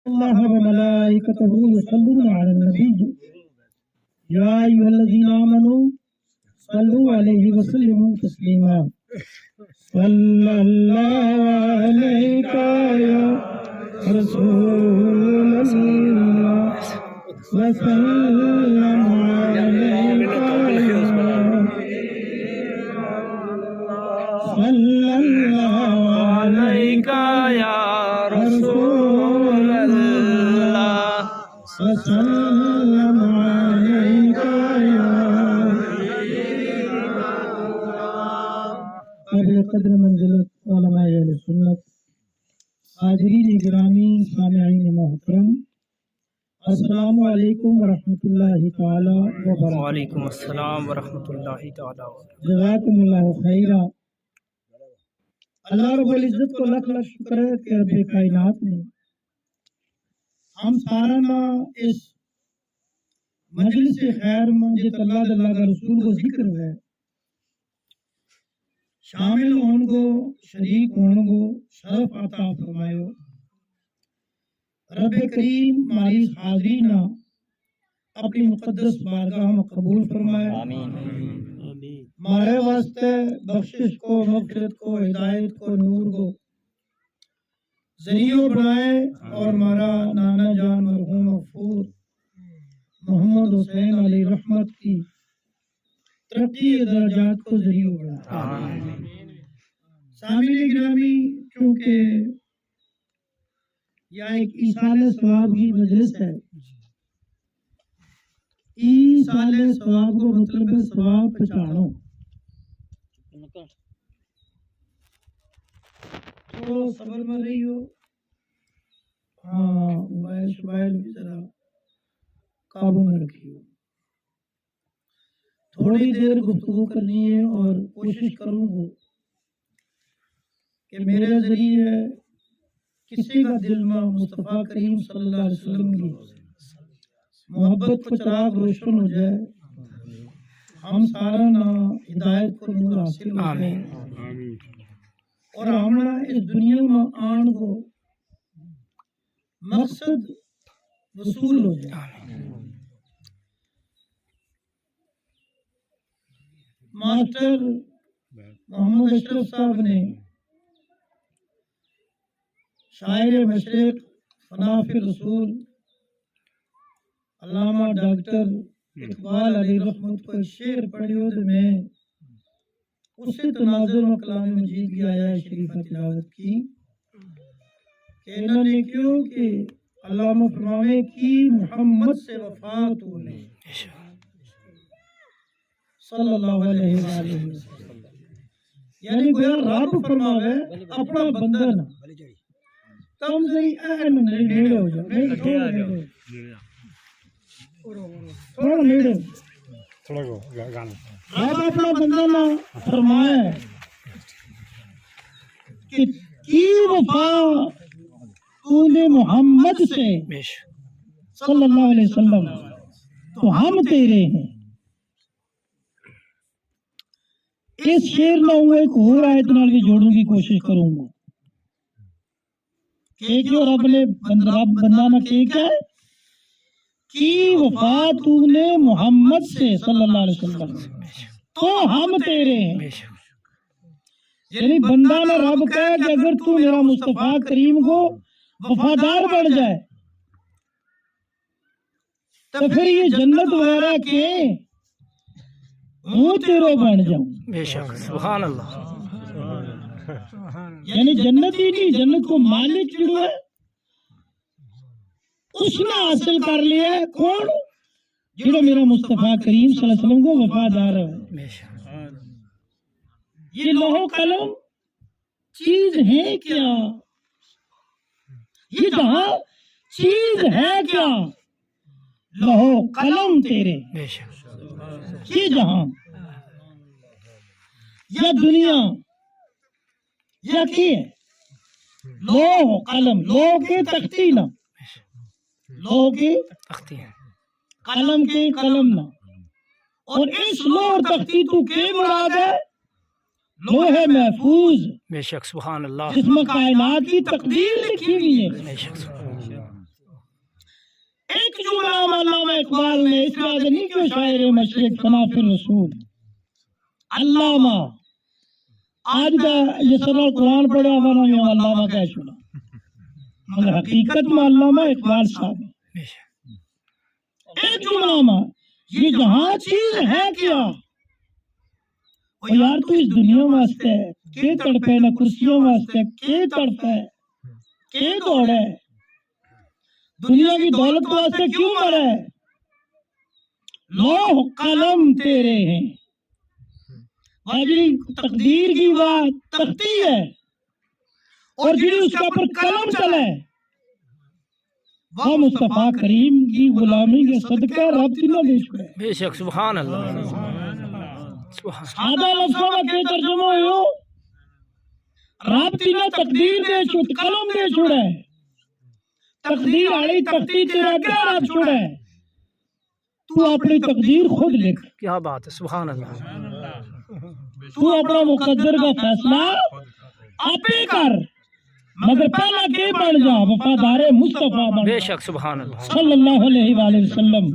الله وملائكته يصلون على النبي يا أيها الذين آمنوا صلوا عليه وسلموا تسليما صلى الله عليك يا رسول الله وسلم عليك صلى الله عليك يا رسول الله وسلم عليك يا قابل قدر منزلت علماء اہل سنت، حاضرین گرامی، سامعین محترم، السلام علیکم ورحمۃ اللہ تعالی وبرکاتہ۔ وعلیکم السلام ورحمۃ اللہ تعالی وبرکاتہ۔ جزاکم اللہ خیرہ۔ اللہ رب العزت کو لاکھ لاکھ شکر ہے کہ رب کائنات نے ہم سارا اس مجلس خیر منجت اللہ کا رسول کو ذکر ہے شامل ہون کو، شریک ہون کو شرف عطا فرمائے۔ رب کریم ہماری حاضرین اپنی مقدس بارگاہ میں قبول فرمائے، ہمارے واسطے بخشش کو، مغفرت کو، ہدایت کو، نور کو ذریعہ بنائے، اور ہمارا نانا جان مرحوم مغفور محمد حسین علیہ رحمت کی ترقی درجات کو ذریعہ بنائے۔ سامعین گرامی، چونکہ یہ ایک ایصال ثواب کی مجلس ہے، ایصال ثواب کو مطلب ہے ثواب پہچانو، تو صبر میں رہی ہو۔ ہاں، موبائل شبائل بھی ذرا قابو میں رکھی ہو۔ تھوڑی دیر گفتگو کرنی ہے، اور کوشش کروں گا کہ میرے ذریعے کسی کا دل میں مصطفیٰ کریم صلی اللہ علیہ وسلم کی محبت کو چراغ روشن ہو جائے، ہم سارا ہدایت کو نور حاصل ہو جائے، اور ہمارا اس دنیا میں آن کو مقصد وصول ہو جائے۔ ماسٹر محمد اشرف صاحب نے شاعر مشرق فناف رسول علامہ ڈاکٹر اقبال علی رحمت کو ایک شعر پڑھی ہو، تو میں اسے تناظر میں کلام مجید کی آیا شریفہ تلاوت کی کہ انہوں نے کیوں کہ علامہ فرماوے کی محمد سے وفات ہونے صلی اللہ علیہ وآلہ وسلم، یعنی گویا رب فرماوے اپنا بندہ نہ کم سے اہم نیڑے ہو جاؤ، تھوڑا نیڑے رب اپنا بندہ نہ فرمایا کہ کی وفا تو نے محمد سے صلی اللہ علیہ وسلم، تو ہم تیرے ہیں۔ اس شعر میں وہ ایک اور آیت نال بھی جوڑنے کی کوشش کروں گا کہ جو رب نے بندہ نہ کیا ہے کی وفا تو نے محمد سے صلی اللہ علیہ وسلم، تو ہم تیرے ہیں۔ یعنی بندہ نہ رب کہے کہ اگر تو میرا مصطفیٰ کریم کو وفادار بڑھ جائے تو پھر یہ جنت وغیرہ کے وہ تیرے بن جاؤں۔ بے شک، سبحان اللہ۔ یعنی جنت ہی نہیں، جنت کو مالک جو ہے اس نے حاصل کر لیا ہے، کون؟ جو میرا مصطفیٰ کریم صلی اللہ علیہ وسلم کو وفادار ہے۔ یہ لوح و قلم چیز ہے کیا؟ یہ جہاں چیز ہے کیا؟ لوح و قلم تیرے، یہ جہاں یا دنیا یا کی ہے؟ لوح و قلم، لوح کے تختی نہ، لوح کے قلم کے قلم نہ، اور اس لوح اور تختی تو کے مراد ہے؟ لوح محفوظ، بے شک سبحان اللہ، جس میں کائنات کی تقدیر لکھی ہوئی ہے۔ بے شک سبحان اللہ۔ جملہ علامہ اقبال نے اس بات نہیں کہ شاعر مشرق فنافر رسول علامہ آج کا یہ سوال قرآن پڑھا ہوا یہ علامہ کا چھوڑا مگر حقیقت میں علامہ اقبال صاحب ایک جملہ میں یہ جہاں چیز ہے کیا یار تو اس دنیا واسطے کے تڑپے نہ کرسیوں واسطے کے تڑپے کے دوڑے دنیا کی دولت واسطے کیوں مرے لوح قلم تیرے ہیں واجری تقدیر کی بات تختی ہے اور جی اس کے اوپر قلم چلے وہ مصطفیٰ کریم کی غلامی کے صدقہ رب نہ دے چھوڑے بے شک سبحان اللہ سادہ لفظوں کے ترجمہ ہو رب نہ تقدیر دے چھوڑ قلم دے چھوڑے تقدیر آئی تختی تیرا کیا رب چھوڑے تو اپنی تقدیر خود لکھ کیا بات ہے سبحان اللہ تو اپنا مقدر کا فیصلہ آپ ہی کر مگر پہلا کے بن جا وفادار مصطفیٰ بن بے جا شک سبحان اللہ صلی اللہ علیہ وآلہ وسلم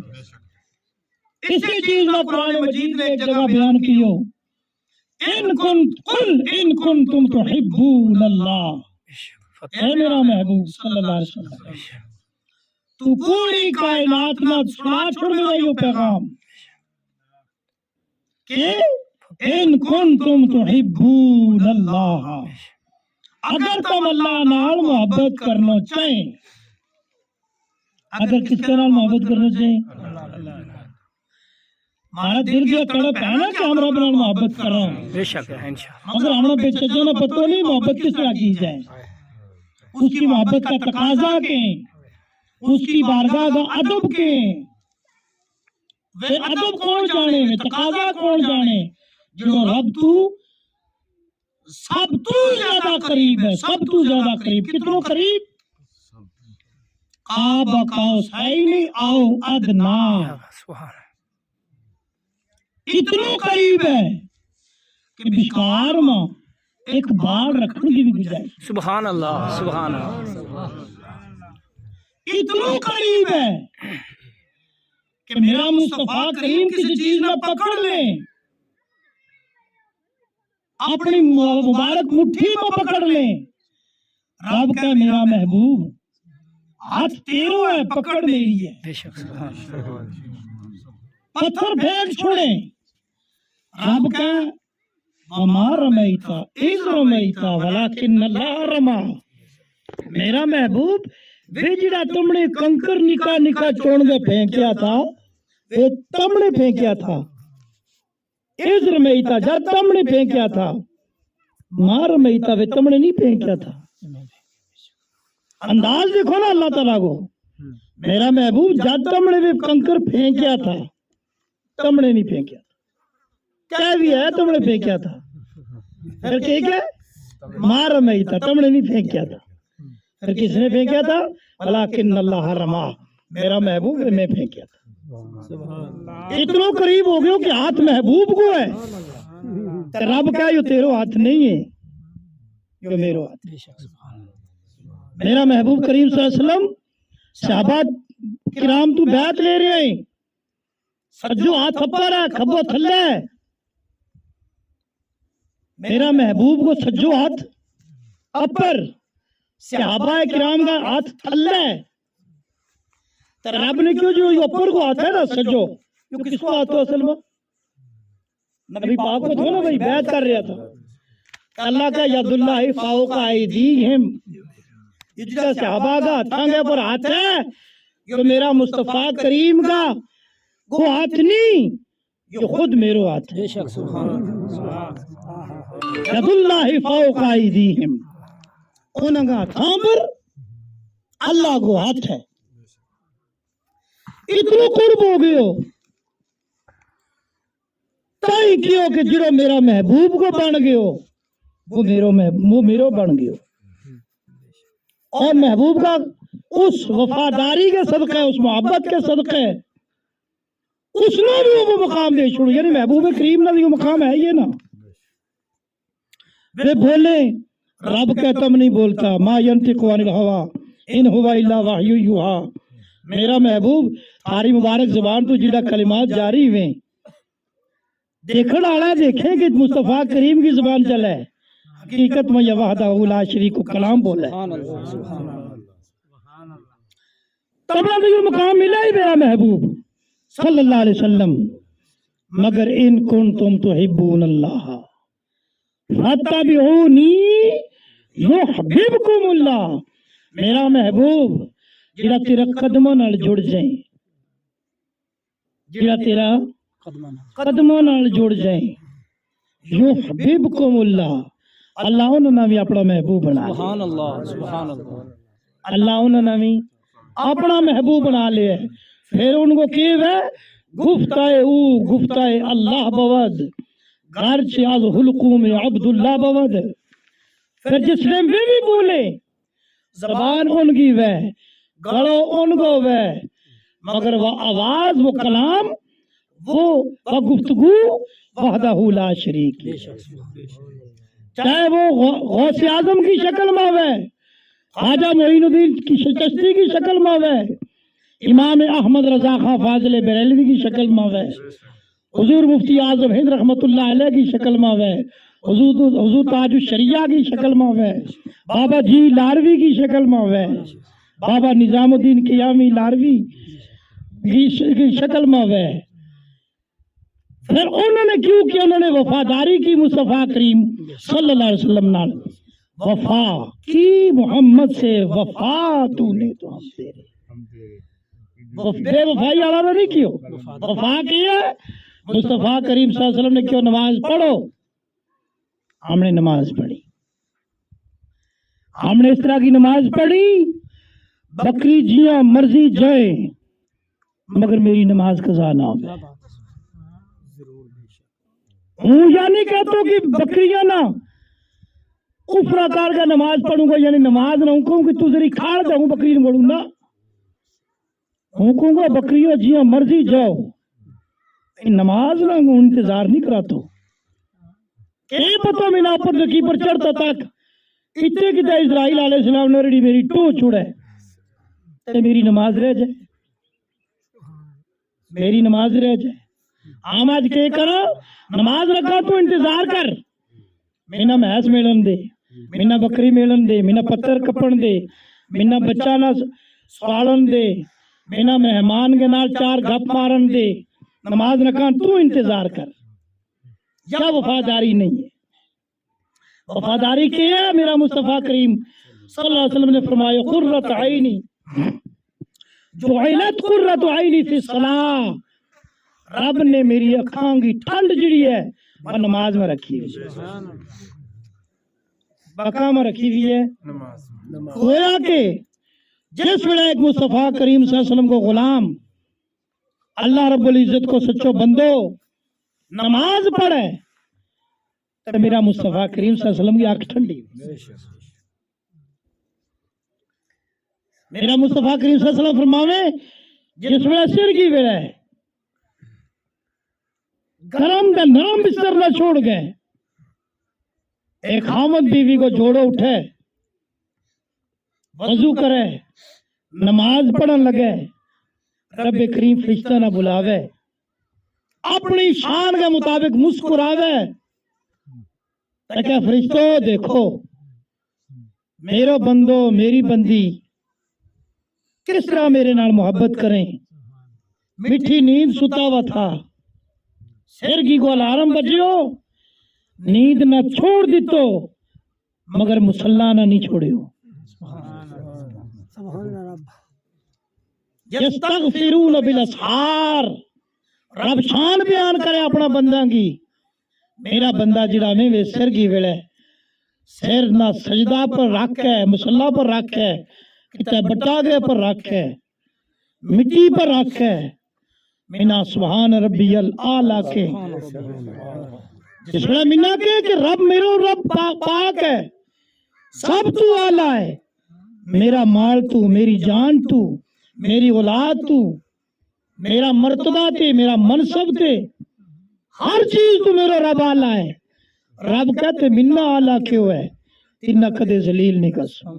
اسی چیز میں قرآن مجید نے ایک جگہ بیان کیو ان کنتم تحبون اللہ اے میرا محبوب صلی اللہ علیہ وسلم تو پوری کائنات میں سنا چھوڑ میں یہ پیغام کہ ان کنتم تحبون اللہ اگر تم اللہ نال محبت کرنا چاہیں اگر کس کے نال محبت کرنا چاہیں ہمارا دل کی تڑپ ہے نا کہ ہم رب نال محبت کر رہا ہوں بے شک ہے انشاءاللہ مگر ہمیں بے چجوں نے پتہ نہیں محبت کس طرح کی جائے اس کی محبت کا تقاضا کے اس کی بارگاہ کا ادب کے وہ ادب کون جانے وہ تقاضا کون جانے جو رب تو سب تو زیادہ قریب ہے سب تو زیادہ قریب کتنوں قریب قاب قوسین او ادنا سبحان اتنوں قریب ہے کہ بشکار میں ایک بار رکھنے کی بھی گنجائش سبحان اللہ سبحان اللہ اتنوں قریب ہے کہ میرا مصطفیٰ کریم کسی چیز میں پکڑ لیں اپنی مبارک مٹھی میں پکڑ لیں رب کا میرا محبوب ہاتھ تیرو ہے پکڑ میری ہے بے شک سبحان اللہ پتھر پھینک چھوڑیں رب کا وما رمیتا اذ رمیتا ولیکن اللہ رما میرا محبوب وہ جڑا تم نے کنکر نکا نکا چون دے پھینکیا تھا وہ تم نے پھینکیا تھا اذ رمیتا جب تم نے پھینکیا تھا ما رمیتا وہ تم نے نہیں پھینکیا تھا انداز دیکھو نا اللہ تعالیٰ کو میرا محبوب جب تم نے وہ کنکر پھینکیا تھا تم نے نہیں پھینکیا تھا کیا بھی ہے تم نے پھینکیا تھا پھر کیا ما رمیتا تم نے نہیں پھینکیا تھا پھر کس نے پھینکیا تھا ولیکن اللہ رما میرا محبوب میں پھینکیا تھا اتنا قریب ہو گیا کہ ہاتھ محبوب کو ہے رب کا یہ تیرو ہاتھ نہیں ہے یہ میرو ہاتھ میرا محبوب کریم صلی اللہ علیہ وسلم صحابہ کرام تو بیعت لے رہے ہیں سجو ہاتھ اپر ہے کھبو تھلے ہے میرا محبوب کو سجو ہاتھ اپر صحابہ کرام کا ہاتھ تھلے ہے تو رب نے کیوں جو اوپر کو ہاتھ ہے نا سجو یہ کس کو ہاتھ ہو اصل میں نبی پاک کو تھو نا بھائی بیعت کر رہا تھا اللہ کا ید اللہ فوق ایدیہم یہ جیسا صحابہ کا ہاتھاں کے پر ہاتھ ہے یہ میرا مصطفیٰ کریم کا وہ ہاتھ نہیں یہ خود میرو ہاتھ ہے ید اللہ فوق ایدیہم انہوں کا ہاتھاں پر اللہ کو ہاتھ ہے اتنا قرب ہو گئے ہو تائی کیوں کہ جڑو میرا محبوب کو بن گئے ہو وہ میرو بن گئے ہو اور محبوب کا اس وفاداری کے صدقے اس محبت کے صدقے اس نے بھی وہ مقام دے چھوڑو یعنی محبوب کریم نے بھی وہ مقام ہے یہ نا وہ بولے رب کا تم نہیں بولتا ما ینطق عن الہوا ان ہوا الا وحی یوحی میرا محبوب تھاری مبارک زبان تو جڑا کلمات جاری ہوئے دیکھن والا دیکھے کہ مصطفیٰ کریم کی زبان چلا ہے حقیقت میں یہ وحدہ لا شریک کو کلام بولا ہے تبلیغ مقام ملا ہی میرا محبوب صلی اللہ علیہ وسلم مگر ان کنتم تحبون اللہ فاتبعونی یحببکم اللہ میرا محبوب جڑا تیرا قدموں نال جڑ جائیں جڑا تیرا قدموں نال جڑ جائیں یحببکم اللہ اللہ انہوں نے بھی اپنا محبوب بنا سبحان اللہ سبحان اللہ اللہ انہوں نے بھی اپنا محبوب بنا لیا ہے پھر ان کو کیوں ہے گفتہ اللہ بود گرچہ از حلقوم عبداللہ بود پھر جس نے بھی بولے زبان ان کی وے گڑو ان کو وے مگر وہ آواز وہ کلام وہ گفتگو وحدہ لا شریک چاہے وہ غوث اعظم کی شکل میں ہوئے خواجہ معین الدین کی چشتی کی شکل میں ہوئے امام احمد رضا خان فاضل بریلوی کی شکل میں ہوئے حضور مفتی اعظم ہند رحمت اللہ علیہ کی شکل میں ہوئے حضور تاج الشریعہ کی شکل میں ہوئے بابا جی لاروی کی شکل میں ہوئے بابا نظام الدین قیامی لاروی کی شکل میں ہوئے پھر انہوں نے کیوں کہ انہوں نے وفاداری کی مصطفیٰ کریم صلی اللہ علیہ وسلم نال وفا کی محمد سے وفا تو نے تو ہم تیرے بے وفائی والا نہیں کیوں وفا کیا مصطفیٰ کریم صلی اللہ علیہ وسلم نے کیوں نماز پڑھو ہم نے نماز پڑھی ہم نے اس طرح کی نماز پڑھی بکری جیاں مرضی جائے مگر میری نماز قضا نہ ہو ہوں یعنی کہتا ہوں کہ بکریاں نہ افرا کار کا نماز پڑھوں گا یعنی نماز نہ ہوں کہوں کہ تو ذری کھاڑ جاؤں بکری نہ بڑھوں گا ہوں کہوں گا بکریوں جیاں مرضی جاؤ نماز نہ ہوں انتظار نہیں کراتا کہ پتہ میں نا پر لکی پر چڑھتا تک اتنے کتا اسرائیل علیہ السلام نے رڑی میری ٹو چھوڑا ہے تے میری نماز رہ جائے میری نماز رہ جائے ہم آج کہ کرو نماز رکھا تو انتظار کر مینا محس میلن دے مینا بکری میلن دے مینا پتھر کپن دے مینا بچہ نہ سوالن دے مینا مہمان کے نال چار گپ مارن دے نماز رکھا تو انتظار کر یا وفاداری نہیں ہے وفاداری کیا ہے میرا مصطفیٰ کریم صلی اللہ علیہ وسلم نے فرمایا قرۃ عینی جعلت قرۃ عینی فی الصلاۃ رب نے میری اکھاں کی ٹھنڈ جڑی ہے وہ نماز میں رکھی ہوئی بقا میں رکھی ہوئی ہے گویا کہ جس ویلے ایک مصطفیٰ کریم صلی اللہ علیہ وسلم کو غلام اللہ رب العزت کو سچو بندو نماز پڑھے تو میرا مصطفیٰ کریم صلی اللہ علیہ وسلم کی آنکھ ٹھنڈی میرا مصطفیٰ کریم صلی اللہ علیہ وسلم فرماوے جس ویلے سر کی ویلے گرم دے نرم بستر نہ چھوڑ گئے ایک خامد بیوی کو جوڑو اٹھے وضو کرے نماز پڑھن لگے رب کریم فرشتہ نہ بلاوے اپنی شان کے مطابق مسکراوے کہ فرشتوں دیکھو میرے بندو میری بندی کس طرح میرے نال محبت کریں میٹھی نیند ستا ہوا تھا سر کی کو الارم بجیو نیند نہ چھوڑ دیتو مگر مسلح نہ نہیں چھوڑیو یستغفرون بالاسحار رب شان بیان کرے اپنا بندہ کی میرا بندہ جڑا میں وے سر کی ویلے سر نہ سجدہ پر رکھ ہے مسلح پر رکھ ہے کتے بٹاگے پر رکھ ہے مٹی پر رکھ ہے مینا سبحان ربی العالی کے جس میں مینا کہ رب میرا رب پاک ہے سب تو اعلیٰ ہے میرا مال تو میری جان تو میری اولاد تو میرا مرتبہ تے میرا منصب تے ہر چیز تو میرا رب اعلیٰ ہے رب کہتے منا اعلیٰ کیوں ہے تینا کدے ذلیل نہیں کر سو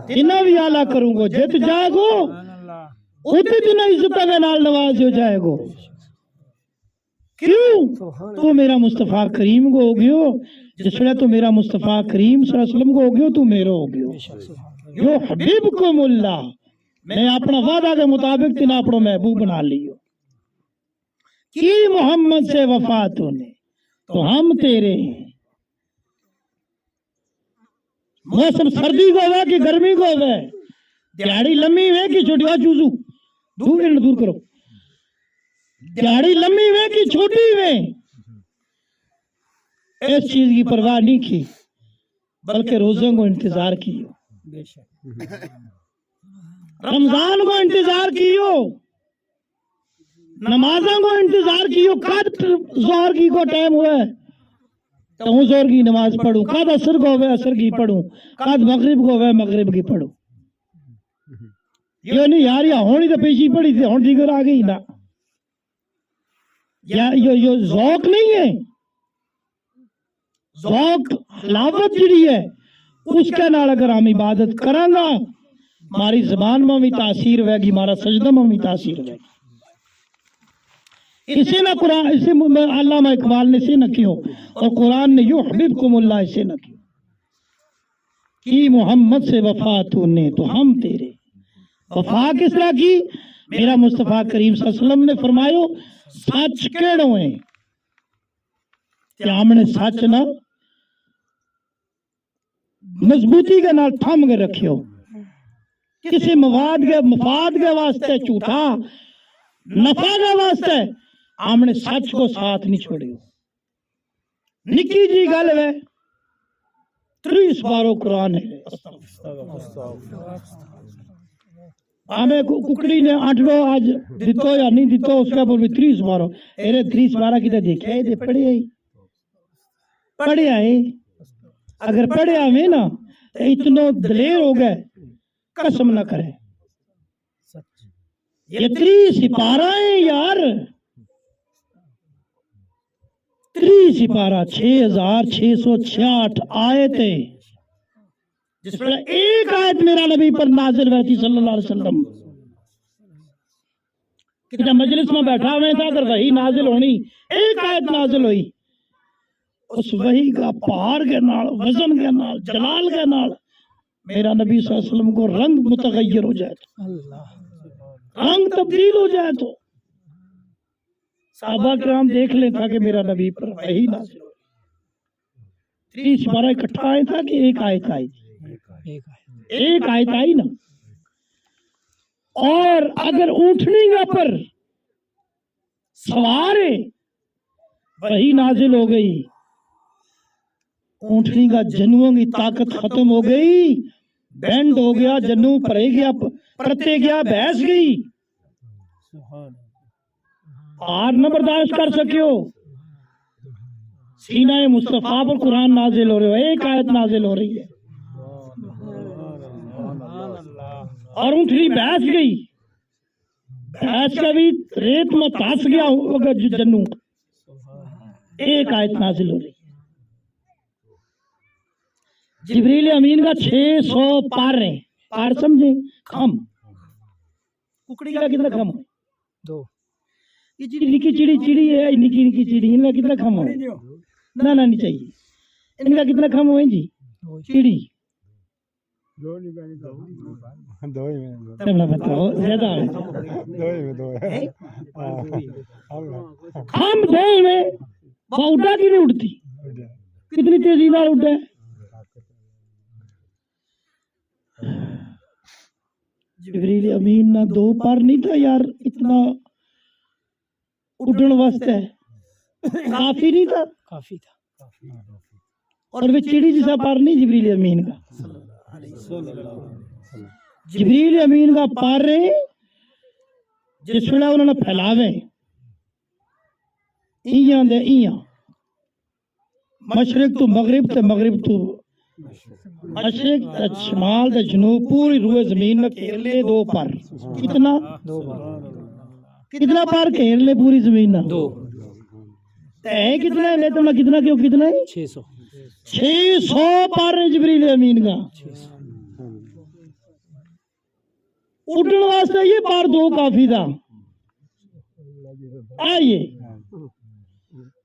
تینا بھی آلہ کروں گو جت جائے گو اتنے تینا عزتہ کے نال نواز ہو جائے گو کیوں تو میرا مصطفیٰ کریم کو ہو گیو جس وقت تو میرا مصطفیٰ کریم صلی اللہ علیہ وسلم کو ہو گیو تو میرا ہو گیو یو حبیبکم اللہ میں اپنا وعدہ کے مطابق تینا اپنا محبوب بنا لیو کی محمد سے وفات ہونے تو ہم تیرے ہیں موسم سردی کو ہوئے کہ گرمی کو ہوئے دیہڑی لمبی ہوئے کہ چھوٹی ہوا چوزو دور کرو دیہڑی لمبی ہوئے کہ چھوٹی ہوئے اس چیز کی پرواہ نہیں کی بلکہ روزوں کو انتظار کیو رمضان کو انتظار کیو نمازوں کو انتظار کیو کد ظہر کی کو ٹائم ہوا ہے تو ہوں زور کی نماز پڑھوں کد عصر کو ہوئے عصر کی پڑھوں کد مغرب کو ہوئے مغرب کی پڑھوں یہ نہیں یار یہ ہونی تو پیشی پڑھی تھی ہون دیگر آ گئی نا یہ ذوق نہیں ہے ذوق حلاوت جڑی ہے اس کے نال اگر ہم عبادت کریں گا ہماری زبان میں بھی تاثیر ہوئے گی ہمارا سجدہ میں بھی تاثیر ہوئے گی اسے نہ قرآن اسے علامہ اقبال نے اسے نہ کیوں اور قرآن نے یحببکم اللہ اسے نہ کیوں کی محمد سے وفات ہونے تو ہم تیرے وفا کس طرح کی میرا مصطفیٰ کریم صلی اللہ علیہ وسلم نے فرمایا سچ کیڑوں ہیں کہ ہم نے سچ نہ مضبوطی کے نال تھم کے رکھیو کسی مفاد کے واسطے جھوٹا نفع کے واسطے ہم نے سچ کو ساتھ نہیں چھوڑے نکی جی گل ہے 30 باروں قرآن ہے ہمیں ککڑی نے آٹھڑو آج دیتو یا نہیں دیتو اس کا پر بھی 30 باروں ایرے 30 بارہ کی دیکھے دے پڑھے آئے اگر پڑھے آئے نا اتنا دلیر ہو گئے قسم نہ کرے یہ 30 سپارہ ہیں یار 30 سپارہ 6666 آیتیں جس پر ایک آیت میرا نبی پر نازل ہوئی تھی صلی اللہ علیہ وسلم کہ جب مجلس میں بیٹھا ہوئے تھا اگر وحی نازل ہونی ایک آیت نازل ہوئی اس وحی کا پہاڑ کے نال وزن کے نال جلال کے نال میرا نبی صلی اللہ علیہ وسلم کو رنگ متغیر ہو جائے تو رنگ تبدیل ہو جائے تو صحابہ کرام دیکھ لیں تھا کہ میرا نبی پر وحی نازل ہو 30 بارہ اکٹھا آئے تھا کہ ایک آیت آئی ایک آیت آئی نا اور اگر اونٹنی کا پر سوارے وحی نازل ہو گئی اونٹنی کا جنووں کی طاقت ختم ہو گئی بینڈ ہو گیا جنو پرے گیا پرتے گیا بھینس گئی آر نہ برداشت کر سکیو سینہ مصطفیٰ پر قرآن نازل ہو رہے ہو ایک آیت نازل ہو رہی ہے اور اونٹنی بھینس گئی بھینس کا بھی ریت میں تاس گیا ہوگا جنو ایک آیت نازل ہو رہی ہے جبریل امین کا 600 پار ہیں پار سمجھیں کھم ککڑی کا کتنا کھم ہے 2 یہ نکی چڑی ہے نکی چڑی ان کا کتنا کھم ہے نہ نہیں چاہیے ان کا کتنا کھم ہوئے جی چڑی زیادہ کھم 2 میں وہ اٹھا کی نہیں اٹھتی کتنی تیزی نہ اٹھا ہے جبریل امین نہ 2 پار نہیں تھا یار اتنا اٹھن واسطے کافی نہیں تھا کافی تھا اور وہ چڑی جیسا پار نہیں جبریل امین کا جبریل امین کا پار رہے جس ویلے انہوں نے پھیلاوے ایاں دے ایاں مشرق تو مغرب تے مغرب تو مشرق شمال تے جنوب پوری روئے زمین میں گھیر لے 2 پار کتنا پار گھیر لے پوری زمین نہ 2 تے کتنا ہے لیتے کتنا کیوں کتنا ہے 600 600 پر جبریل امین کا اٹھنے واسطے یہ بار 2 کافی تھا آئیے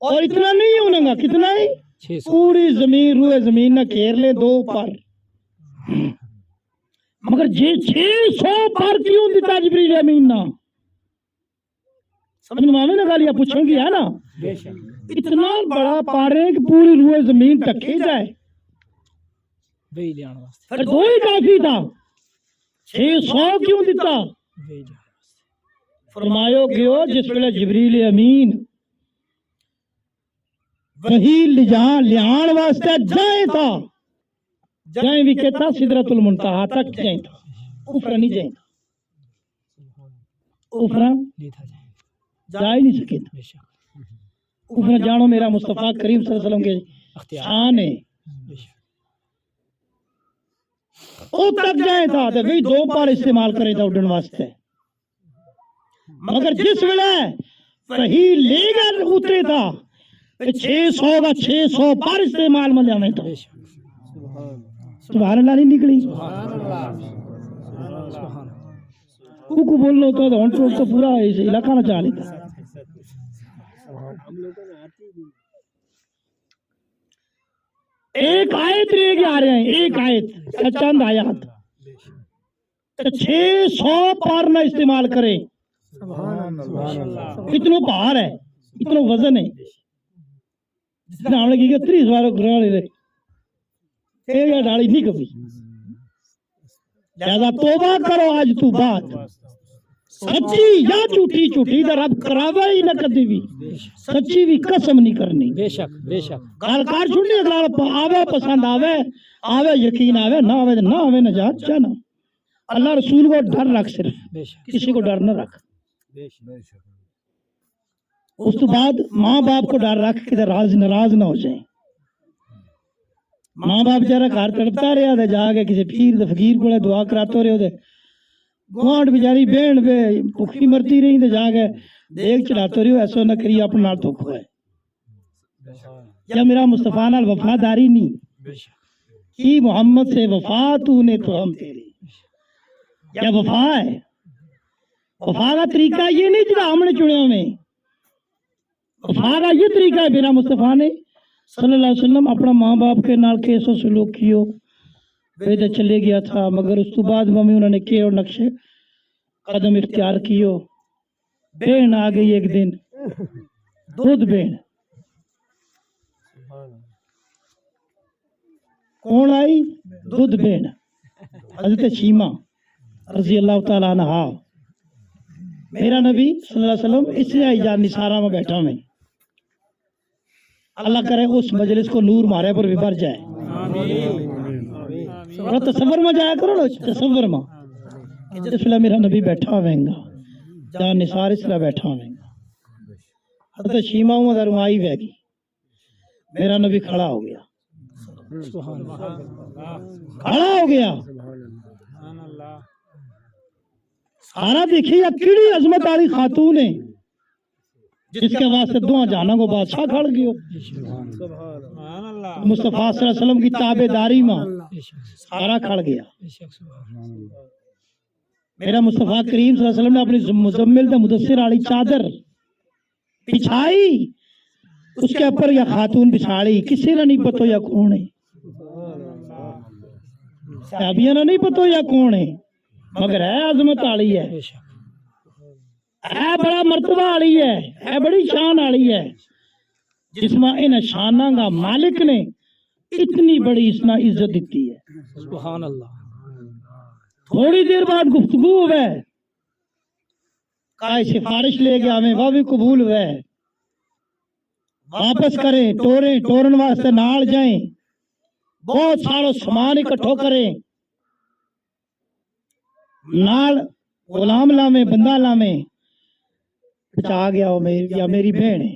اور اتنا نہیں ہونے گا کتنا ہی پوری زمین روئے زمین نہ گھیر لے 2 پر مگر جی 600 پر کیوں دیتا جبریل امین نا سمجھ میں آنے لگا لیا پوچھیں گی ہے نا اتنا بڑا پارے کہ پوری روئے زمین ٹکھی جائے پھر 2 ہی کافی تھا 600 کیوں دیتا فرمایو گیو جس ویلے جبریل امین وہی لہان واسطے جائیں تھا جائیں بھی کہتا سدرت المنتہا تک جائیں تھا اوپر نہیں جائیں تھا اوپر جا ہی نہیں سکے تھا اوپر جانو میرا مصطفیٰ کریم صلی اللہ علیہ وسلم کے شان ہے او تک جائیں تھا تو بھی 2 بار استعمال کرے تھا اڈن واسطے مگر جس ویلے وہی لے کر اترے تھا 600 کا 600 پر استعمال میں جانے تھا سبحان اللہ نہیں نکلی کو بولنا تو ہنٹروٹ تو پورا علاقہ نہ چاہ لیتا ایک آیت لے کے آ رہے ہیں ایک آیت چند آیات 600 پر نہ استعمال کرے اتنا بھار ہے اتنا وزن ہے جتنا ہم نے کی 30 بار گھر لے ایک ڈالی نہیں کبھی لہذا توبہ کرو آج تو بات سچی یا جھوٹی جھوٹی تو رب کراوا ہی نہ کدی بھی سچی بھی قسم نہیں کرنی بے شک بے شک گال کار چھوڑنی اگلا آوے پسند آوے آوے یقین آوے نہ آوے نہ آوے نجات جانا اللہ رسول کو ڈر رکھ صرف کسی کو ڈر نہ رکھ اس تو بعد ماں باپ کو ڈر رکھ کے راز ناراض نہ ہو جائیں ماں باپ جارا گھر تڑپتا رہا دے جا کے کسی پیر دے فقیر کو دعا کراتا رہے دے گوانٹ بیچاری بہن بے بھوکی مرتی رہی دے جا کے دیکھ چڑھاتا رہے ایسا نہ کری اپنا نال دھوکا ہے یا میرا مصطفیٰ نال وفاداری نہیں کی محمد سے وفا تو نے تو ہم تیری یا وفا ہے وفا کا طریقہ یہ نہیں جڑا ہم نے چنیا میں وفا کا یہ طریقہ ہے میرا مصطفیٰ نے صلی اللہ علیہ وسلم اپنا ماں باپ کے نال کیسو سلوک کیو بیدہ چلے گیا تھا مگر اس تو بعد ممی انہوں نے کیے اور نقشے قدم اختیار کیو بہن آ گئی ایک دن دودھ بہن کون آئی دودھ بہن حضرت شیمہ رضی اللہ تعالیٰ عنہ میرا نبی صلی اللہ علیہ وسلم اس لیے ایجاد نثارہ میں بیٹھا میں اللہ کرے اس مجلس کو نور مارے پر بھی بھر جائے اور تصور میں جایا کرو نا تصور میں اس لیے میرا نبی بیٹھا ہوئے گا جہاں نثار اس لیے بیٹھا ہوئے گا حضرت شیمہ ہوں اگر آئی ہوئے گی میرا نبی کھڑا ہو گیا کھڑا ہو گیا سارا دیکھیے کیڑی عظمت والی خاتون ہے جس کے واسطے دعا جانا کو بادشاہ کھڑ گئے مصطفیٰ صلی اللہ علیہ وسلم کی تابعداری میں سارا کھڑ گیا میرا مصطفیٰ کریم صلی اللہ علیہ وسلم نے اپنی مزمل تے مدثر والی چادر بچھائی اس کے اوپر یا خاتون بچھاڑی کسی نے نہیں پتہ یا کون ہے صحابیوں نے نہیں پتہ یا کون ہے مگر ہے عظمت والی ہے بڑا مرتبہ والی ہے بڑی شان والی ہے جس میں ان شانہ کا مالک نے اتنی بڑی اس نے عزت دیتی ہے سبحان اللہ تھوڑی دیر بعد گفتگو ہوئے کائی سفارش لے گیا ہمیں وہ بھی قبول ہوئے واپس کریں ٹورن واسطے نال جائیں بہت سارا سامان اکٹھو کریں نال غلام لامے بندہ لامے بچا گیا ہو یا میری بہن ہے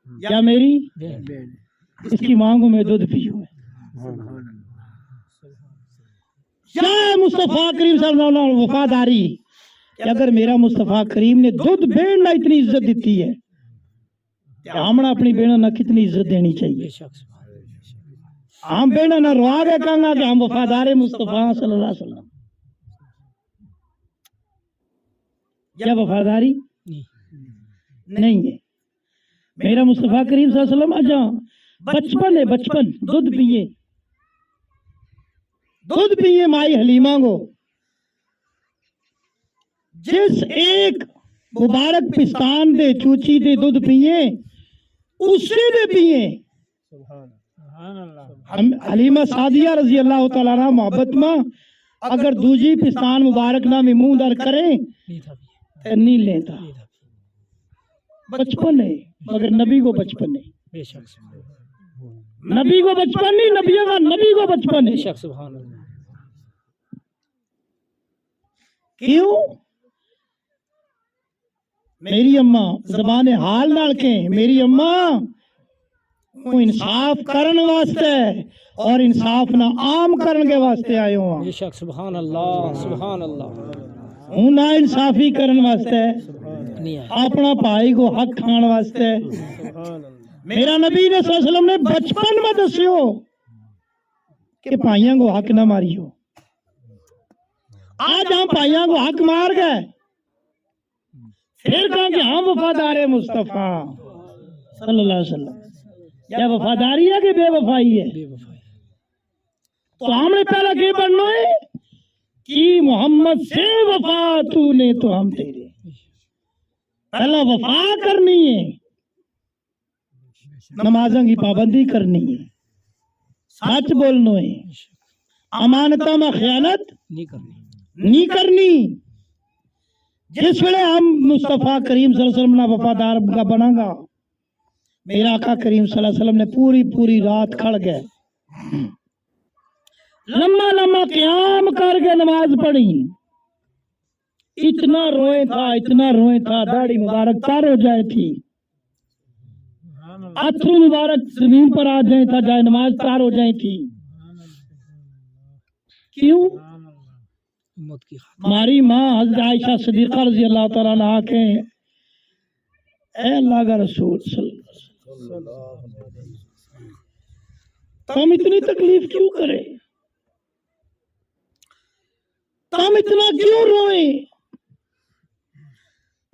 یا میری اس کی مانگوں میں دودھ پیو ہے یا مصطفیٰ کریم صلی اللہ علیہ وسلم وفاداری کہ اگر میرا مصطفیٰ کریم نے دودھ بہن نہ اتنی عزت دیتی ہے ہمنا اپنی بینا نہ کتنی عزت دینی چاہیے. بے شک سبحان اللہ. ہم بینا نہ روا کے کہاں کہ ہم وفادار مصطفیٰ صلی اللہ علیہ وسلم. کیا وفاداری نہیں ہے. میرا مصطفیٰ کریم صلی اللہ علیہ وسلم اجاں بچپن ہے، بچپن دودھ پیے مائی حلیمہ کو. جس ایک مبارک پستان دے چوچی دے دودھ پیے اس سے دے پیے. حلیمہ سعدیہ رضی اللہ تعالیٰ عنہ محبت میں اگر دوجی پستان مبارک نہ میں منہ در کریں نہیں لیتا. بچپن ہے مگر نبی کو بچپن ہے. بے شک نبی کو بچپن نہیں، نبی کو بچپن ہے. بے شک سبحان اللہ. کیوں؟ میری اماں زبان حال نال کے میری اماں وہ انصاف کرن واسطے اور انصاف نہ عام کرن کے واسطے آئے ہوں. بے شک سبحان اللہ سبحان اللہ. ہوں نہ انصافی کرن واسطے نہیں آیا. اپنا بھائی کو حق کھان واسطے. میرا نبی نے صلی اللہ علیہ وسلم نے بچپن میں دسیو کہ بھائیاں کو حق نہ ماریو. آج ہم بھائیاں کو حق مار گئے پھر کہا کہ ہم وفادار مصطفیٰ صلی اللہ علیہ وسلم. کیا وفاداری ہے کہ بے وفائی ہے؟ بے وفائی. تو ہم نے پہلا کیا بننا ہے کہ محمد سے وفا تو نے تو ہم تیرے. پہلا وفا کرنی ہے، نمازوں کی پابندی کرنی ہے، سچ بولنا ہے، امانتوں میں خیانت نہیں کرنی. نہیں کرنی. جس ویلے ہم مصطفیٰ کریم صلی اللہ علیہ وسلم نہ وفادار کا بنا گا. میرا آقا کریم صلی اللہ علیہ وسلم نے پوری رات کھڑ گئے، لمبا قیام کر کے نماز پڑھی. اتنا روئے تھا داڑھی مبارک تار ہو جائے تھی، اتھرو مبارک زمین پر آ جائے تھا، جائے نماز تار ہو جائے تھی. کیوں؟ امت کی خاطر. ہماری ماں حضرت عائشہ صدیقہ رضی اللہ تعالیٰ عنہ کہ اے اللہ کا رسول صلی اللہ علیہ وسلم تم اتنی تکلیف کیوں کرے، تم اتنا کیوں روئے،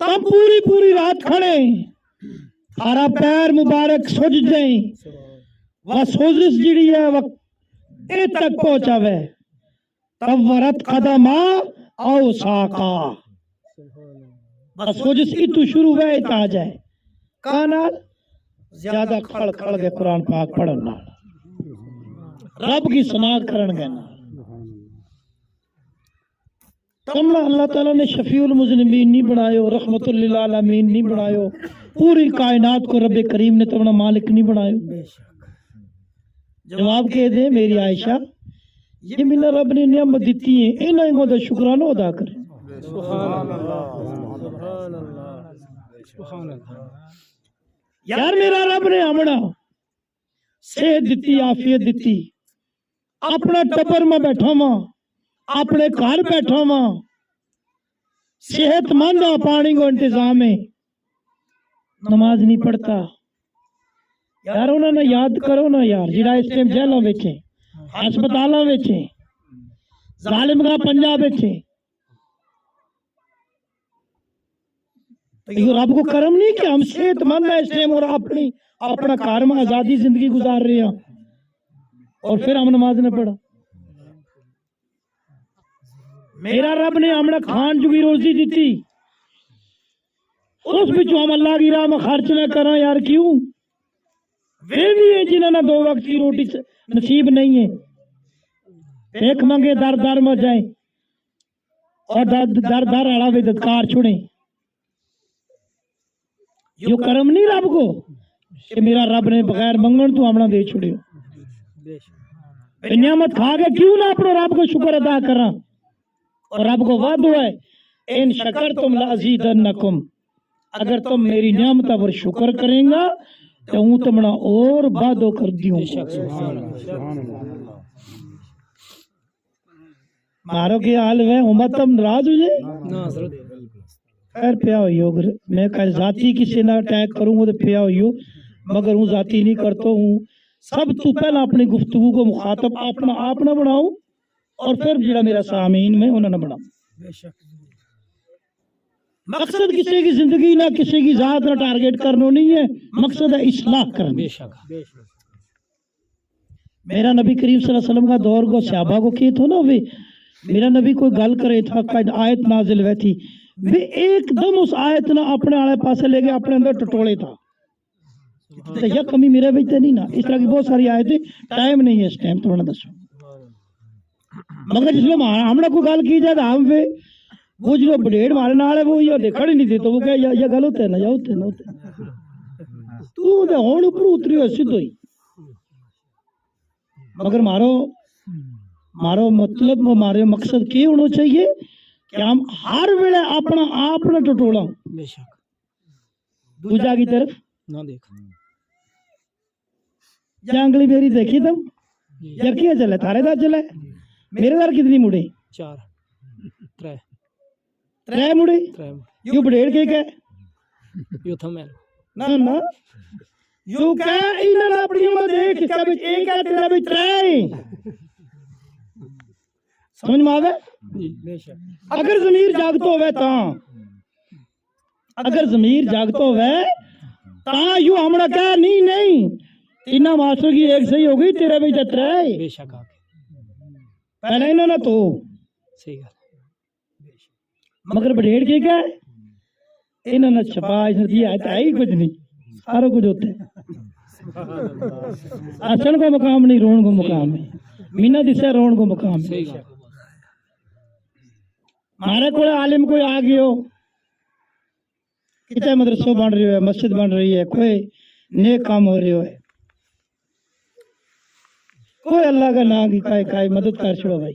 تم پوری رات کھڑے، ہارا پیر مبارک سج جائیں وہ سوزش جڑی ہے وہ اے تک پہنچاوے. تورت قدمہ او ساقا بس سوزش اتو شروع ہے اتنا جائے. کانا زیادہ کھڑ گئے قرآن پاک پڑھنا، رب کی ثنا کرن گے نا. تم اللہ تعالیٰ نے شفیع المذنبین نہیں بنایو، رحمت للعالمین نہیں بنایو، پوری کائنات کو رب کریم نے تمہارا مالک نہیں بنایو. جواب کہہ دے میری عائشہ یہ میرا رب نے نعمت دیتی ہے انہیں کو تو شکرانہ ادا کرے. سبحان اللہ سبحان اللہ. یار میرا رب نے ہمنا صحت دیتی، عافیت دیتی، اپنا ٹبر میں بیٹھا ماں، اپنے گھر بیٹھا ماں، صحت مند پانی کو انتظام ہے، نماز نہیں پڑھتا. یار انہوں نے یاد کرو نا یار جڑا اس ٹائم جیلوں بیٹھے، ہسپتالوں بیٹھے، ظالم کا پنجاب بیٹھے. تو یہ رب کو کرم نہیں کہ ہم صحت مند ہے اس ٹائم اور اپنا گھر میں آزادی زندگی گزار رہے ہیں اور پھر ہم نماز نہ پڑھا. میرا رب نے ہمیں کھان جو بھی روزی دیتی اس بچوں ہم اللہ کی راہ میں خرچ نہ کریں. یار کیوں؟ وہ بھی ہے جنہوں نے 2 وقت کی روٹی نصیب نہیں ہے، ایک منگے در میں جائیں اور در اڑا بھی ددکار چھوڑیں. یہ کرم نہیں رب کو کہ میرا رب نے بغیر منگن تو ہمنا دے چھوڑے. نعمت کھا کے کیوں نہ اپنے رب کو شکر ادا کرا. اور رب کو وعدہ ہے ان شکرتم لازیدنکم، اگر تم میری نعمت پر شکر کریں گا تو ہوں تمنا اور بادو کر دیوں. مارو کے حال ہے امت تم ناراض ہو جائے. خیر پیا ہوئی ہو میں کہ ذاتی کسی نہ اٹیک کروں گا تو پیا ہوئی ہو مگر ہوں ذاتی نہیں کرتا ہوں سب تو پہلا اپنی گفتگو کو مخاطب اپنا بناؤں اور پھر جڑا میرا سامعین میں انہوں نے بناؤں مقصد کسی کی زندگی نہ کسی کی ذات نہ ٹارگیٹ کرنا نہیں ہے مقصد ہے اصلاح کرنا بے شک میرا نبی کریم صلی اللہ علیہ وسلم کا دور کو صحابہ کو کیے تھو نا وہ میرا نبی کوئی گل کرے تھا آیت نازل ہوئی تھی وہ ایک دم اس آیت نہ اپنے آلے پاسے لے کے اپنے اندر ٹٹولے تھا تو یہ کمی میرے بیچتے نہیں نا اس طرح کی بہت ساری آیتیں ٹائم نہیں ہے اس ٹائم تو انہیں دسو مگر جس میں ہم نے کوئی گل کی جائے تو ہم پہ وہ جو بلیڈ مارے نال ہے وہ یہ دیکھڑ ہی نہیں دیتے وہ کہ یہ گل ہوتے ہیں نا یا ہوتے ہیں نا ہوتے ہیں تو دے ہون اوپر اتری ہوئی سدھ ہوئی مگر مارو مطلب ہمارے مقصد کی ہونا چاہیے کہ ہم ہر ویلے اپنا آپ نہ ٹٹولا بے شک دوجا کی طرف نہ دیکھ جانگلی میری دیکھی تم یقین چلے تھارے دار چلے میرے دار کتنی مڑے 4 3 ترے مڑے یوں بڑھیڑ کے کہ یو تھمل نا نا یوں کہ انہاں نے اپنی میں دیکھ اس کا بچ ایک ہے تیرا بچ ترے سمجھ میں آوے اگر ضمیر جاگتو ہوئے اگر ضمیر جاگتو ہوئے تاں یوں ہمڑا کہا نہیں انہاں ماسٹر کی ایک صحیح ہو گئی تیرے بچ ترے بے شک پہلے انہوں نے تو صحیح گل مگر بڑھیڑ کے کیا ہے انہوں نے چھپا اس نے دیا ہے ہی کچھ نہیں سارا کچھ ہوتا ہے حسن کو مقام نہیں رون کو مقام ہے مینا دسے رون کو مقام ہے صحیح گل ہمارے کوئی عالم کوئی آ گئے ہو کتنے مدرسوں بن رہی ہے مسجد بن رہی ہے کوئی نیک کام ہو رہے ہوئے کوئی اللہ کا نام کی کائی مدد کر چھوڑو بھائی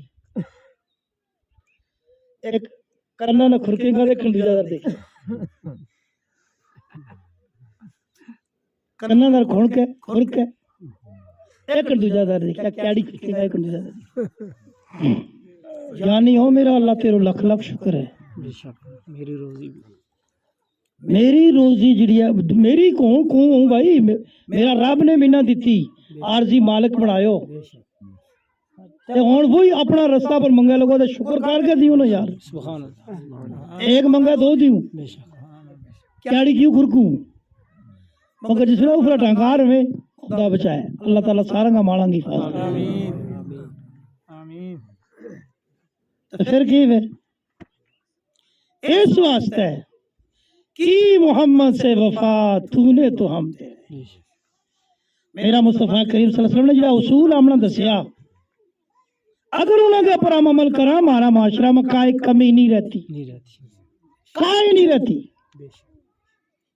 ایک کرنا نہ کھرکیں گا دیکھن دوجہ در دیکھ کرنا نہ کھرک ہے ایک دوجہ در دیکھ کیاڑی کھرکیں گا ایک دوجہ در دیکھ یعنی ہو میرا اللہ تیرو لکھ لکھ شکر ہے بے شک میری روزی میری روزی جڑی ہے میری کون ہوں بھائی میرا رب نے منا دیتی عارضی مالک بنایو تے ہون وہی اپنا رستہ پر منگے لگو تے شکر کر کے دیوں نا یار سبحان اللہ ایک منگا دو دیوں بے شک کیاڑی کیوں کھرکوں مگر جس نے اوپر ٹانکار میں خدا بچائے اللہ تعالیٰ سارا کا مالا گی فاظ آمین تو پھر کی ہے اس واسطے ہے کی محمد سے وفا تو نے تو ہم دے میرا مصطفیٰ کریم صلی اللہ علیہ وسلم نے جو اصول ہم نے دسیا اگر انہوں کے پر ہم عمل کرا ہمارا معاشرہ میں کوئی کمی نہیں رہتی کوئی نہیں رہتی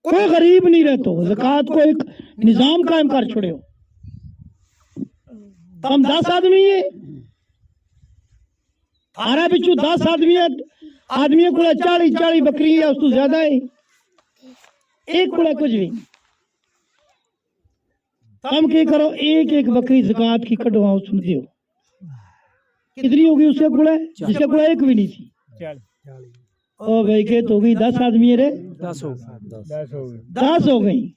کوئی غریب نہیں رہتا زکوٰۃ کو ایک نظام قائم کر چھوڑے ہو تو ہم 10 آدمی ہیں ہمارا بچو 10 آدمی کو 40 بکری ہے اس تو زیادہ ہے ایک کو کچھ بھی ہم کیا کرو ایک بکری زکوٰۃ کی کٹوا اس میں دیو کتنی ہوگی اس کے کڑے جس کے کڑے ایک بھی نہیں تھی او بھائی کہ تو گئی 10 آدمی رے 10 ہو گئی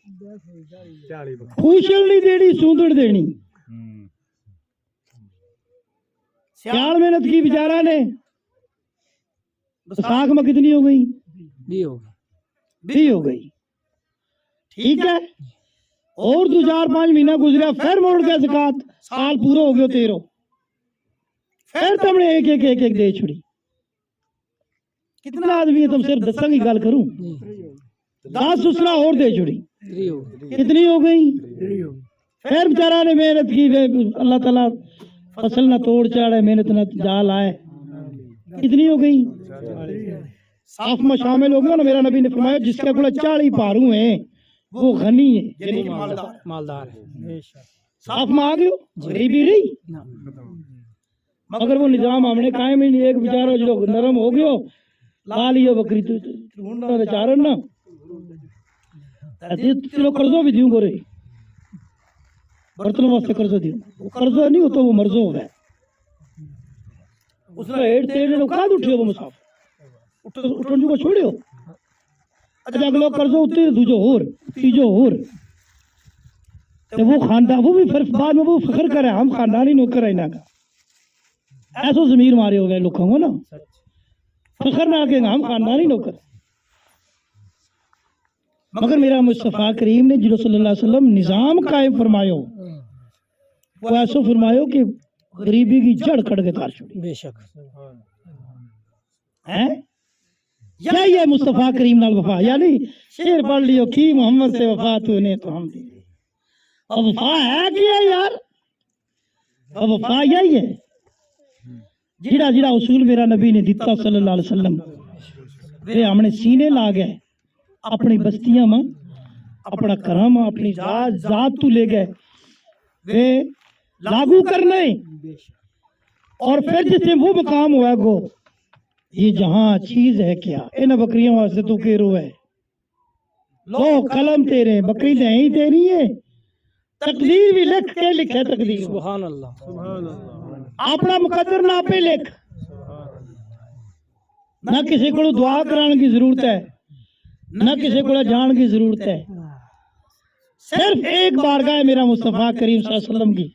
خوشل نہیں دینی سوندڑ دینی سیال محنت کی بیچارہ نے ساکھ میں کتنی ہو گئی 20 ہو گئی ٹھیک ہے اور 2-4-5 مہینہ گزریا پھر موڑ گیا زکوٰۃ سال پورا ہو گیا 13 پھر تم نے ایک دے چھڑی کتنا آدمی ہے تم صرف 10 کی گل کروں 10 اسنا اور دے چھڑی کتنی ہو گئی پھر بیچارہ نے محنت کی اللہ تعالیٰ فصل نہ توڑ چاڑے محنت نہ جال آئے کتنی ہو گئی صاف میں شامل ہو گیا نا میرا نبی نے فرمایا جس کے کڑے 40 پاروں ہیں وہ غنی ہے یعنی مالدار ہے صاف میں آ گئے غریبی رہی مگر وہ نظام ہم نے قائم ہی نہیں ایک بیچارہ جو نرم ہو گیا لا لیا بکری تو بیچارہ نا تیرو قرضوں بھی دیوں گو رہی برتنوں واسطے قرضہ دیوں قرضہ نہیں ہوتا وہ مرضوں ہو گئے اس نے ایڈ تیرے نے کہاں اٹھے وہ مسافر اٹھن جو کو چھوڑے ہو اچھا اگلو قرضو اتنے دوجو ہور تیجو ہور تو وہ خاندان وہ بھی پھر بعد میں وہ فخر کرے ہم خاندانی نوکر ہیں نا کا ایسو ضمیر مارے ہو گئے لوگوں کو نا فخر نہ کہ ہم خاندانی نوکر مگر میرا مصطفیٰ کریم نے جلو صلی اللہ علیہ وسلم نظام قائم فرمایو وہ ایسو فرمایو کہ غریبی کی جڑ کٹ کے تار چھوڑی بے شک ہیں یہی ہے مصطفیٰ کریم نال وفا یعنی شعر پڑھ لیو کی محمد سے وفا تو نے تو ہم دی اور وفا ہے کیا یار اور وفا یہی ہے جڑا جڑا اصول میرا نبی نے دیتا صلی اللہ علیہ وسلم وہ ہم نے سینے لا گئے اپنی بستیاں ماں اپنا کرم اپنی ذات تو لے گئے وہ لاگو کرنے اور پھر جس میں وہ مقام ہوا گو یہ جہاں چیز ہے کیا ان بکریوں واسطے تو کے رو ہے لو قلم تیرے بکری نہیں تیری ہے تقدیر بھی لکھ کے لکھے تقدیر سبحان اللہ اپنا مقدر نہ پہ لکھ نہ کسی کو دعا کرانے کی ضرورت ہے نہ کسی کو جان کی ضرورت ہے صرف ایک بارگاہ ہے میرا مصطفیٰ کریم صلی اللہ علیہ وسلم کی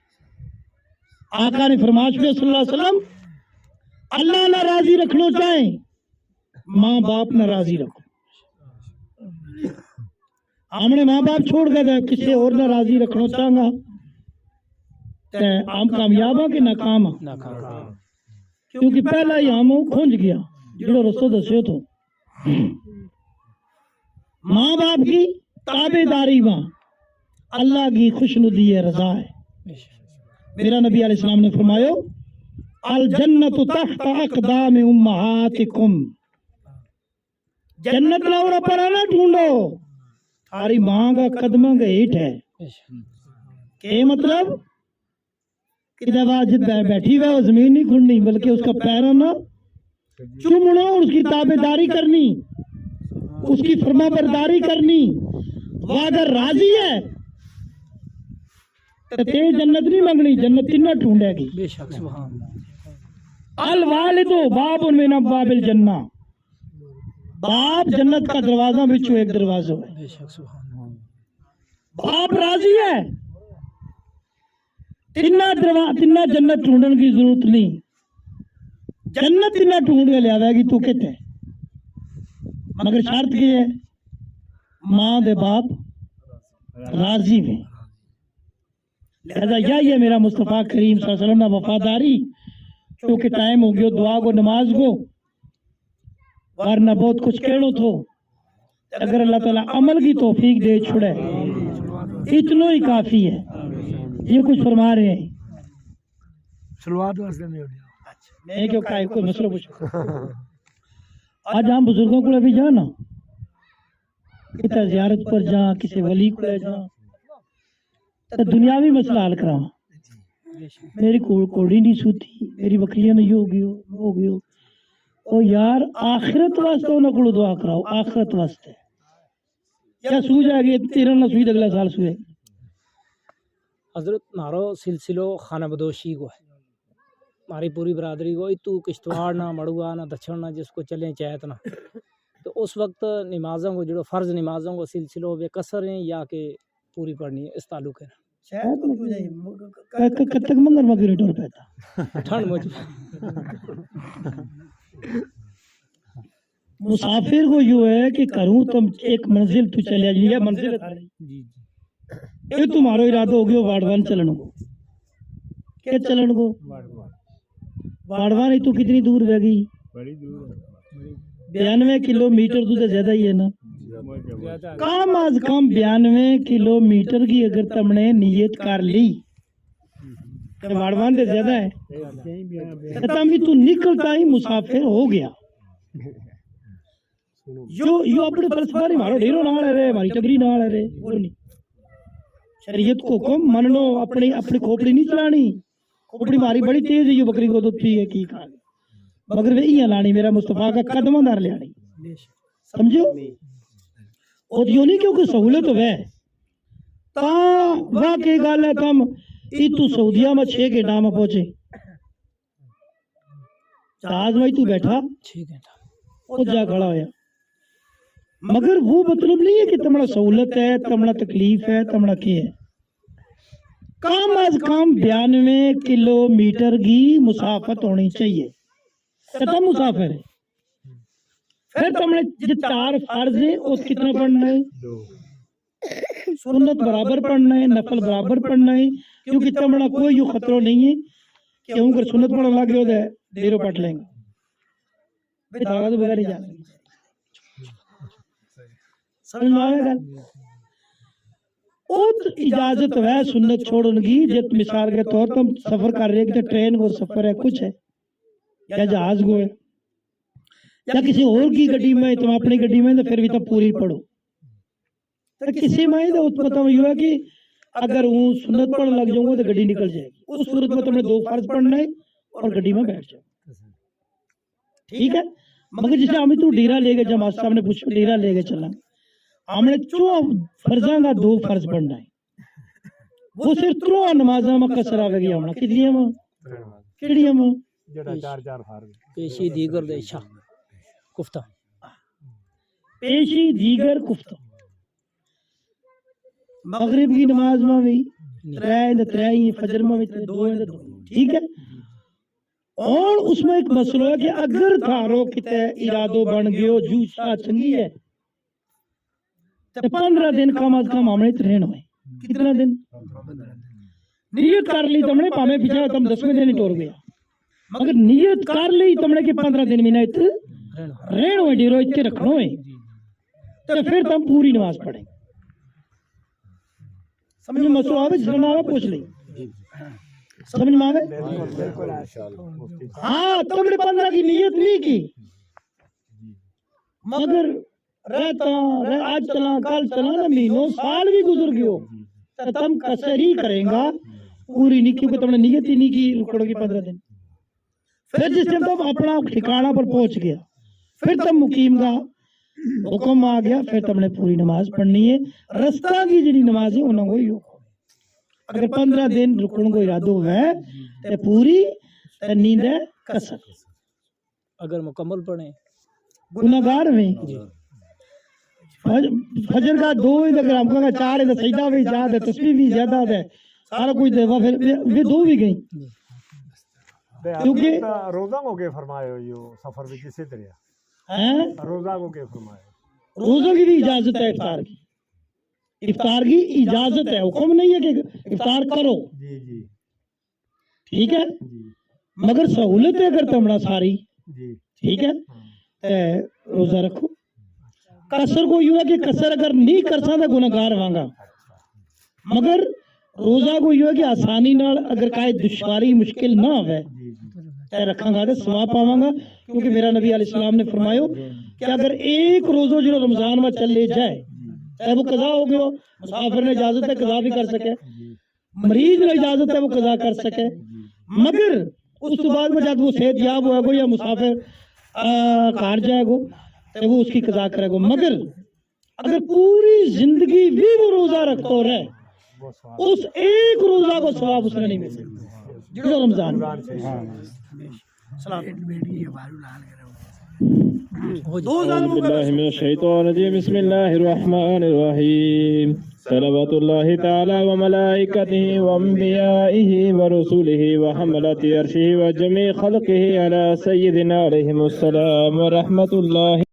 آقا نے فرمایا صلی اللہ علیہ وسلم اللہ نہ راضی رکھنا چاہیں ماں باپ نہ راضی رکھو ہم نے ماں باپ چھوڑ گئے تھے کسی اور نہ راضی رکھنا چاہاں گا ہم کامیاب ہیں کہ ناکام ہیں کیونکہ پہلا ہی ہم کھنج گیا جڑو رستو دسیو تو ماں باپ کی تابع داری ماں اللہ کی خوشنودی ہے رضا ہے میرا نبی علیہ السلام نے فرمایا الجنت تحت اقدام امہاتکم جنت لورا پر نہ ڈھونڈو تھاری ماں کا قدمہ کا ہیٹ ہے کہ مطلب کہ جب آجت بیٹھی ہوئے وہ زمین نہیں کھڑنی بلکہ اس کا پیرا نہ چومنا اور اس کی تابع داری کرنی اس کی فرما برداری کرنی وہ اگر راضی ہے تو تیز جنت نہیں منگنی جنت نہ ڈھونڈے گی بے شک سبحان اللہ الوالد باب من ابواب الجنہ باپ جنت کا دروازہ بچو ایک دروازہ ہے بے شک سبحان اللہ باپ راضی ہے تنہ جنت ڈھونڈن کی ضرورت نہیں جنت تنہ ڈھونڈ کے لیا گی تو کہتے ہیں مگر شرط کی ہے ماں دے باپ راضی میں لہذا یہی ہے میرا مصطفیٰ کریم صلی اللہ علیہ وسلم وفاداری کیونکہ ٹائم ہو گیا دعا کو نماز کو ورنہ بہت کچھ کہڑو تو اگر اللہ تعالیٰ عمل کی توفیق دے چھڑے اتنا ہی کافی ہے یہ کچھ فرما رہے ہیں سلوات واسطے نہیں ہو گیا میں کیوں کہا کوئی مسئلہ پوچھو آج ہم بزرگوں کو بھی جانا کتا زیارت پر جا کسی ولی کو لے جا تو دنیاوی مسئلہ حل کرانا میری کوڑی نہیں سوتی میری بکریاں نہیں ہو گئی او یار آخرت واسطے انہوں کو دعا کراؤ آخرت واسطے کیا سو جائے گی تیرہ نہ سوئی اگلا سال سوئے حضرت مارو سلسلو خانہ بدوشی کو ہے ہماری پوری برادری کو تو کشتواڑ نہ مڑوا نہ دچھڑ نہ جس کو چلیں چاہت نہ تو اس وقت نمازوں کو جڑو فرض نمازوں کو سلسلوں بے قصر ہیں یا کہ پوری پڑھنی ہے اس تعلق ہے کب تک منگر مگر ڈور پیتا ٹھنڈ مجھ مسافر کو یوں ہے کہ کروں تم ایک منزل تو چلے جائے منزل یہ تمہارا ارادہ ہو گیا واڑوان چلن کو کیا چلن کو واڑوان تو کتنی دور رہ گئی 92 کلومیٹر تو زیادہ ہی ہے نا کام از کم 92 کلومیٹر کی اگر تم نے نیت کر لی تو واڑوان سے زیادہ ہے تم بھی تو نکلتا ہی مسافر ہو گیا جو اپنے فلسفہ نہیں مارو ڈھیرو نہ رہے ہماری ٹبری نہ رہے وہ نہیں شریعت کو حکم من لو اپنی کھوپڑی نہیں چلانی کھوپڑی ماری بڑی تیز ہے یہ بکری کو تو تھی ہے کی کھانی مگر وہ یہ لانی میرا مصطفیٰ کا قدمہ دار لانی سمجھو اور یوں نہیں کیونکہ سہولت ہے تا واقعی گال ہے تم تو سعودیہ میں 6 گھنٹہ میں پہنچے جہاز میں تو بیٹھا ٹھیک ہے وہ جا کھڑا ہویا مگر وہ مطلب نہیں ہے کہ تمہارا سہولت ہے، تمہارا تکلیف ہے، تمہارا کیا ہے. کم از کم 92 کلومیٹر کی مسافت ہونی چاہیے. تم مسافر ہے. پھر تم نے جو 4 فرض ہے اس کتنا پڑھنا ہے؟ 2. سنت برابر پڑھنا ہے، نفل برابر پڑھنا ہے، کیونکہ تمہارا کوئی یوں خطرہ نہیں ہے کہ اگر سنت پڑھنا لگ گیا ہے دیرو پٹ لیں گے. بتاگا تو بغیر ہی جانا. سمجھ میں آئے گا؟ اوت اجازت ہے سنت چھوڑن کی. جب مثال کے طور تم سفر کر رہے کہ ٹرین کو سفر ہے، کچھ ہے یا جہاز کو ہے یا کسی اور کی گڈی میں، تم اپنی گڈی میں تو پھر بھی تم پوری پڑھو. تو کسی میں تو پتہ یہ ہے کہ اگر وہ سنت پڑھنے لگ جاؤں گا تو گڈی نکل جائے گی. اس صورت میں تم نے 2 فرض پڑھنا ہے اور گڈی میں بیٹھ جاؤ. ٹھیک ہے. مگر جسے ہمیں تو ڈیرا لے گئے، جماعت صاحب نے پوچھا ڈیرا لے گئے چلا، ہم نے 4 فرضاں کا 2 فرض پڑھنا ہے. وہ صرف 3 نمازاں میں کسر آوے گی. ہمنا کتنیاں ماں کیڑیاں ماں جڑا 4 فرض پیشی دیگر دے شاہ کفتہ، پیشی دیگر کفتہ. مغرب کی نماز میں بھی 3 فجر میں بھی 2. ٹھیک ہے. اور اس میں ایک مسئلہ ہے کہ اگر تھارو کتے ارادو بن گئے جو شاہ چنگی ہے تو 15 دن کم از کم ہم نے ترین ہوئے. کتنا دن نیت کر لی تم نے، پامے پیچھا تم 10ویں دن ہی ٹور گیا، مگر نیت کر لی تم نے کہ 15 دن میں رہن ہوئے ڈیرو اتنے رکھنا ہوئے تو پھر تم پوری نماز پڑھیں. سمجھ میں مسئلہ آوے جس میں آوے پوچھ لیں. سمجھ میں آوے؟ ہاں تم نے 15 کی نیت نہیں کی مگر رہتا آج چلا کل چلا نہ مہینوں سال بھی گزر گئے ہو تو تم کسر ہی کریں گا پوری نہیں، کیونکہ تم نے نیت ہی نہیں کی رکڑو کی 15 دن. پھر جس ٹائم تم اپنا ٹھکانہ پر پہنچ گیا پھر تم مقیم کا حکم آ گیا، پھر تم نے پوری نماز پڑھنی ہے. رستہ کی جنی نماز ہے انہوں کو ہی حکم. اگر 15 دن رکن کو ارادو ہے تو پوری نیند ہے کسر. اگر مکمل پڑھیں گناہگار میں فجر کا 2 ہے اگر ہم کا 4 ہے تو سجدہ بھی زیادہ ہے، تسبیح بھی زیادہ ہے، سارا کچھ دے پھر 2 بھی گئی. کیونکہ روزہ کو کے فرمائے ہو یہ سفر بھی کسی طرح روزہ کو کے فرمائے. روزوں کی بھی اجازت ہے، افطار کی اجازت ہے، حکم نہیں ہے کہ افطار کرو. جی جی ٹھیک ہے. جی مگر سہولت ہے اگر تمنا ساری. جی ٹھیک ہے. روزہ رکھو. کسر کو یوں ہے کہ کسر اگر نہیں کر سکتا گناہگار ہوگا، مگر روزہ کو یوں ہے کہ آسانی نال اگر کوئی دشواری مشکل نہ ہوئے تے رکھاں گا تے ثواب پاواں گا. کیونکہ میرا نبی علیہ السلام نے فرمایا کہ اگر ایک روزہ جو رمضان میں چل لے جائے چاہے وہ قضا ہو گیا، مسافر نے اجازت ہے قضا بھی کر سکے، مریض نے اجازت ہے وہ قضا کر سکے، مگر اس تو بعد میں جب وہ صحت یاب ہوئے گا یا مسافر کار جائے گا تو وہ اس کی قضا کرے گا. مگر اگر پوری زندگی بھی وہ روزہ رکھتا رہے اس ایک روزہ کو ثواب اس نے نہیں مل سکتا جو رمضان. أعوذ بالله من الشيطان الرجيم. بسم الله الرحمن الرحيم. صلوات الله تعالى وملائكته وأنبيائه ورسله وحملة عرشه وجميع خلقه على سيدنا عليهم السلام ورحمة الله.